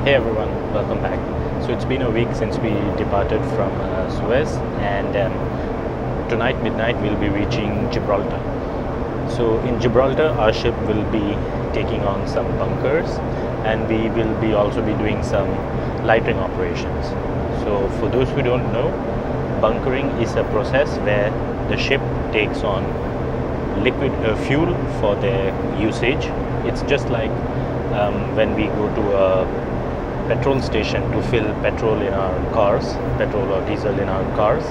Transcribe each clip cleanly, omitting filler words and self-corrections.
Hey everyone, welcome back. So it's been a week since we departed from Suez, and tonight midnight we'll be reaching Gibraltar. So in Gibraltar our ship will be taking on some bunkers, and we will be also be doing some lightering operations. So for those who don't know, bunkering is a process where the ship takes on liquid fuel for their usage. It's just like when we go to a petrol station to fill petrol in our cars, petrol or diesel in our cars,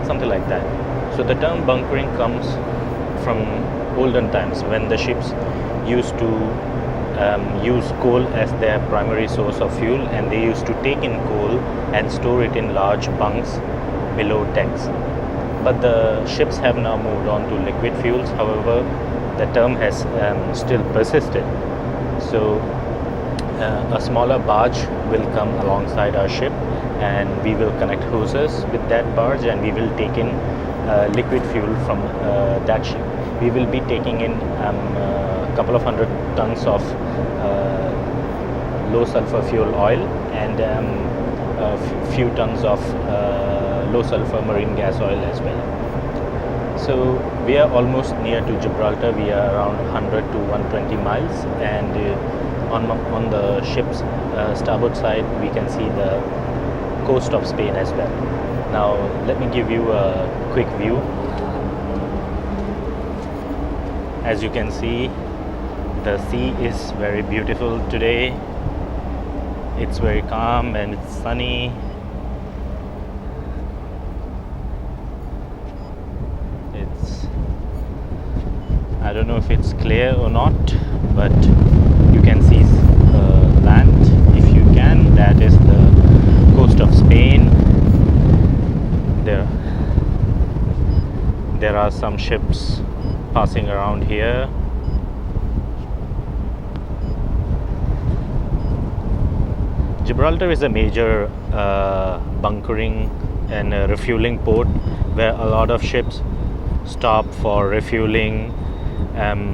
something like that. So the term bunkering comes from olden times when the ships used to use coal as their primary source of fuel, and they used to take in coal and store it in large bunks below decks. But the ships have now moved on to liquid fuels. However, the term has still persisted. So a smaller barge will come alongside our ship, and we will connect hoses with that barge, and we will take in liquid fuel from that ship. We will be taking in a couple of 100 tons of low sulfur fuel oil and a few tons of low sulfur marine gas oil as well. So we are almost near to Gibraltar. We are around 100 to 120 miles, and on the ship's starboard side we can see the coast of Spain as well. Now let me give you a quick view. As you can see, the sea is very beautiful today. It's very calm and it's sunny. I don't know if it's clear or not, but you can see land. If you can, that is the coast of Spain. There are some ships passing around here. Gibraltar is a major bunkering and refueling port where a lot of ships stop for refueling,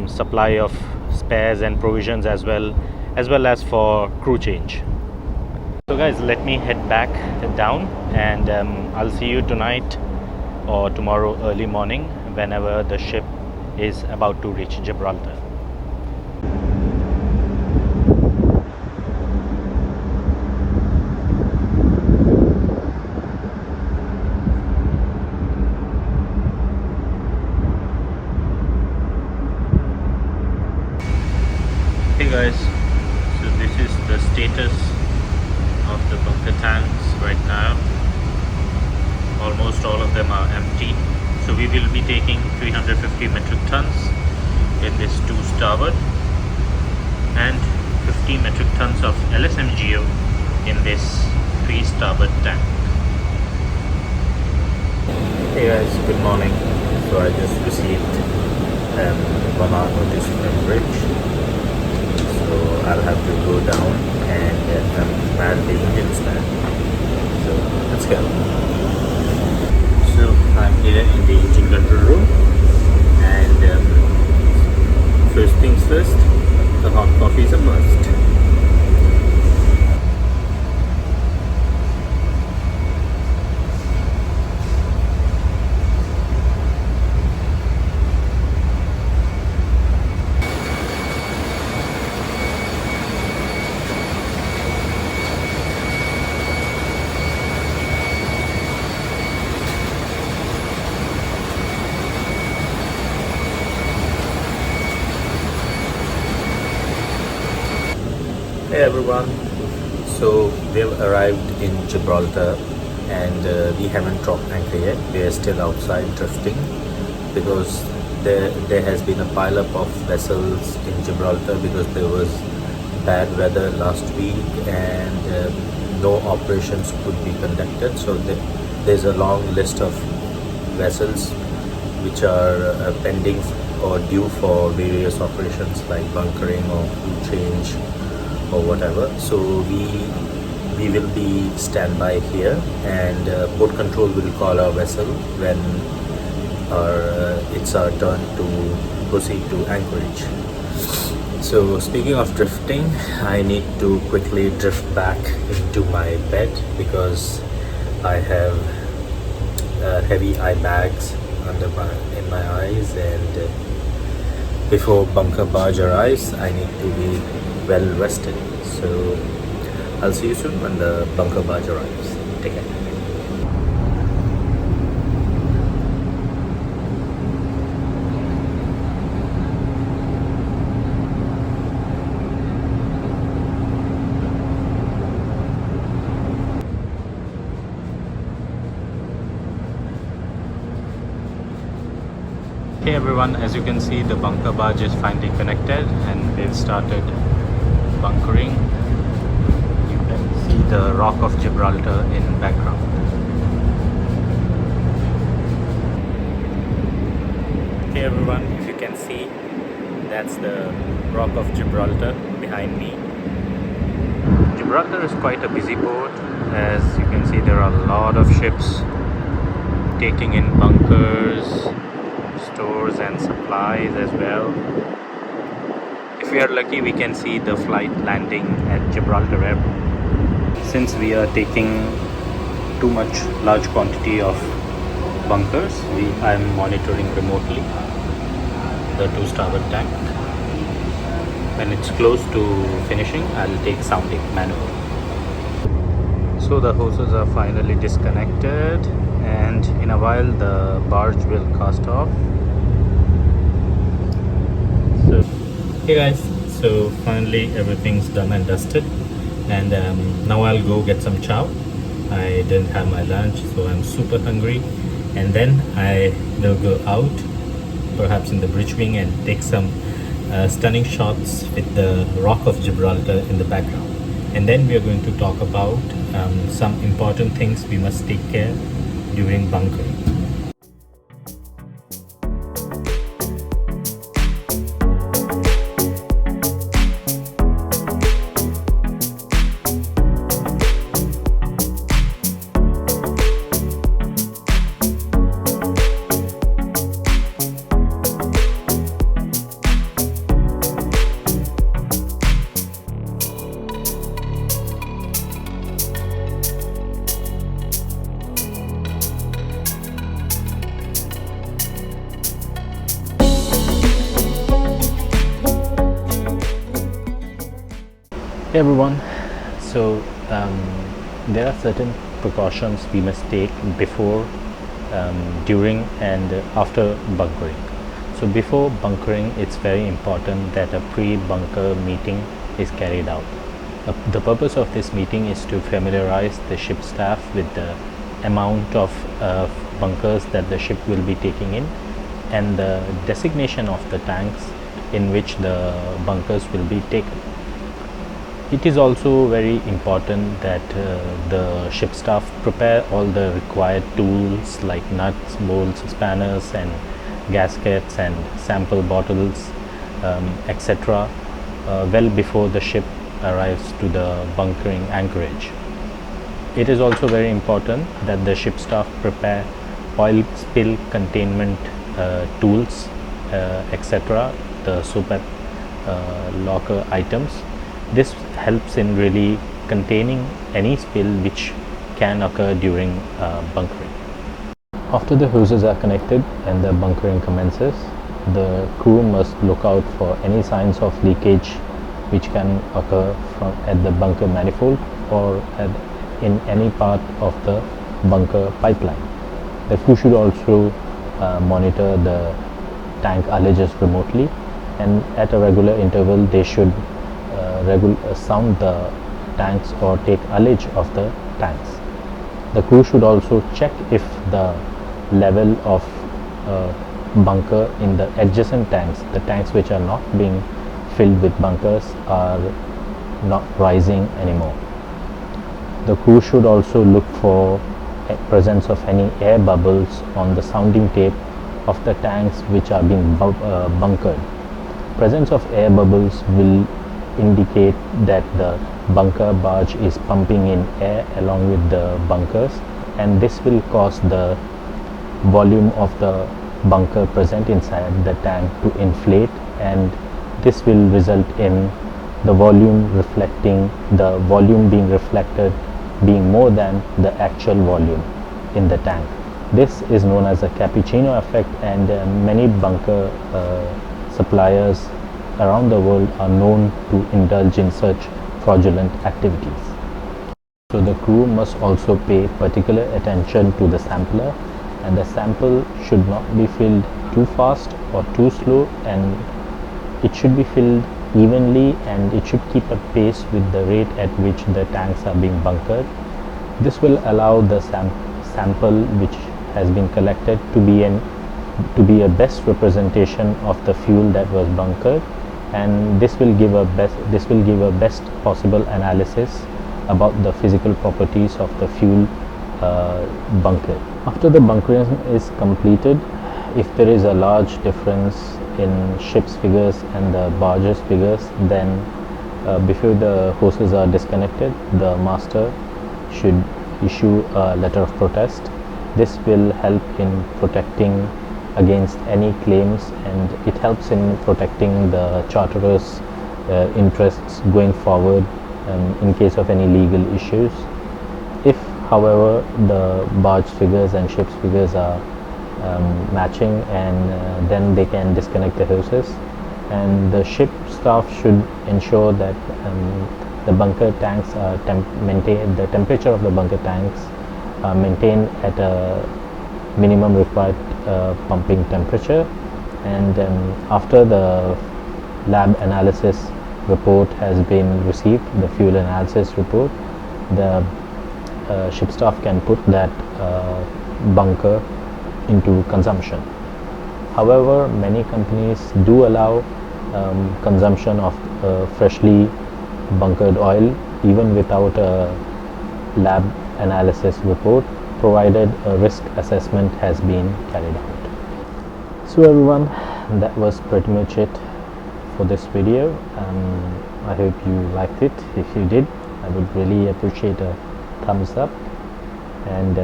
supply of spares and provisions, as well as for crew change. So guys, let me head back down, and I'll see you tonight or tomorrow early morning whenever the ship is about to reach Gibraltar. Hey guys, so this is the status of the bunker tanks right now. Almost all of them are empty. So we will be taking 350 metric tons in this 2 starboard and 50 metric tons of LSMGO in this 3 starboard tank. Hey guys, good morning. So I just received 1 hour notice from bridge. So I'll have to go down and man the engines now. So let's go. So I'm here in the engine control room, and first things first, the hot coffee is a must. Hey everyone, so we've arrived in Gibraltar, and we haven't dropped anchor yet. We are still outside drifting because there has been a pileup of vessels in Gibraltar because there was bad weather last week, and no operations could be conducted. So there's a long list of vessels which are pending or due for various operations like bunkering or crew change or whatever. So we will be standby here, and port control will call our vessel when it's our turn to proceed to anchorage. So speaking of drifting, I need to quickly drift back into my bed because I have heavy eye bags in my eyes, and before bunker barge arrives, I need to be well rested. So I'll see you soon when the bunker barge arrives. Take care. Hey everyone, as you can see, the bunker barge is finally connected and they've started bunkering. You can see the Rock of Gibraltar in background. Hey everyone, if you can see, that's the Rock of Gibraltar behind me. Gibraltar is quite a busy port. As you can see, there are a lot of ships taking in bunkers, stores and supplies as well. If we are lucky, we can see the flight landing at Gibraltar Airport. Since we are taking too much large quantity of bunkers, I am monitoring remotely the 2 starboard tank. When it's close to finishing, I'll take sounding manual. So the hoses are finally disconnected, and in a while the barge will cast off. So hey guys, so finally everything's done and dusted, and now I'll go get some chow. I didn't have my lunch, so I'm super hungry, and then I will go out perhaps in the bridge wing and take some stunning shots with the Rock of Gibraltar in the background. And then we are going to talk about some important things we must take care during bunkering. Hey everyone, so there are certain precautions we must take before, during and after bunkering. So before bunkering, it's very important that a pre-bunker meeting is carried out. The purpose of this meeting is to familiarize the ship staff with the amount of bunkers that the ship will be taking in and the designation of the tanks in which the bunkers will be taken. It is also very important that the ship staff prepare all the required tools like nuts, bolts, spanners and gaskets and sample bottles, etc. Well before the ship arrives to the bunkering anchorage. It is also very important that the ship staff prepare oil spill containment tools, etc., the super locker items. This helps in really containing any spill which can occur during bunkering. After the hoses are connected and the bunkering commences, the crew must look out for any signs of leakage which can occur at the bunker manifold or in any part of the bunker pipeline. The crew should also monitor the tank ullages remotely, and at a regular interval they should sound the tanks or take ullage of the tanks. The crew should also check if the level of bunker in the adjacent tanks, the tanks which are not being filled with bunkers, are not rising anymore. The crew should also look for presence of any air bubbles on the sounding tape of the tanks which are being bunkered. Presence of air bubbles will indicate that the bunker barge is pumping in air along with the bunkers, and this will cause the volume of the bunker present inside the tank to inflate and This will result in the volume being reflected being more than the actual volume in the tank. This is known as a cappuccino effect, and many bunker suppliers around the world are known to indulge in such fraudulent activities. So the crew must also pay particular attention to the sampler, and the sample should not be filled too fast or too slow, and it should be filled evenly, and it should keep a pace with the rate at which the tanks are being bunkered. This will allow the sample which has been collected to be a best representation of the fuel that was bunkered, and this will give a best possible analysis about the physical properties of the fuel bunker. After the bunkering is completed, if there is a large difference in ship's figures and the barge's figures, then before the hoses are disconnected, the master should issue a letter of protest. This will help in protecting against any claims, and it helps in protecting the charterer's interests going forward in case of any legal issues. If, however, the barge figures and ship's figures are matching, and then they can disconnect the hoses, and the ship staff should ensure that the bunker tanks are the temperature of the bunker tanks are maintained at a minimum required pumping temperature. And after the lab analysis report has been received, the fuel analysis report, the ship staff can put that bunker into consumption. However, many companies do allow consumption of freshly bunkered oil even without a lab analysis report, provided a risk assessment has been carried out. So everyone, that was pretty much it for this video. I hope you liked it. If you did, I would really appreciate a thumbs up, and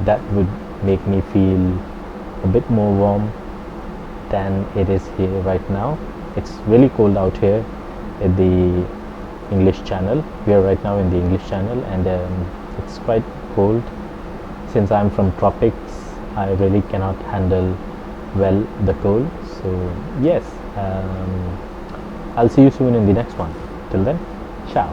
that would make me feel a bit more warm than it is here right now. It's really cold out here at the English Channel. We are right now in the English Channel, and it's quite cold. Since I'm from tropics, I really cannot handle well the cold. So yes, I'll see you soon in the next one. Till then, ciao.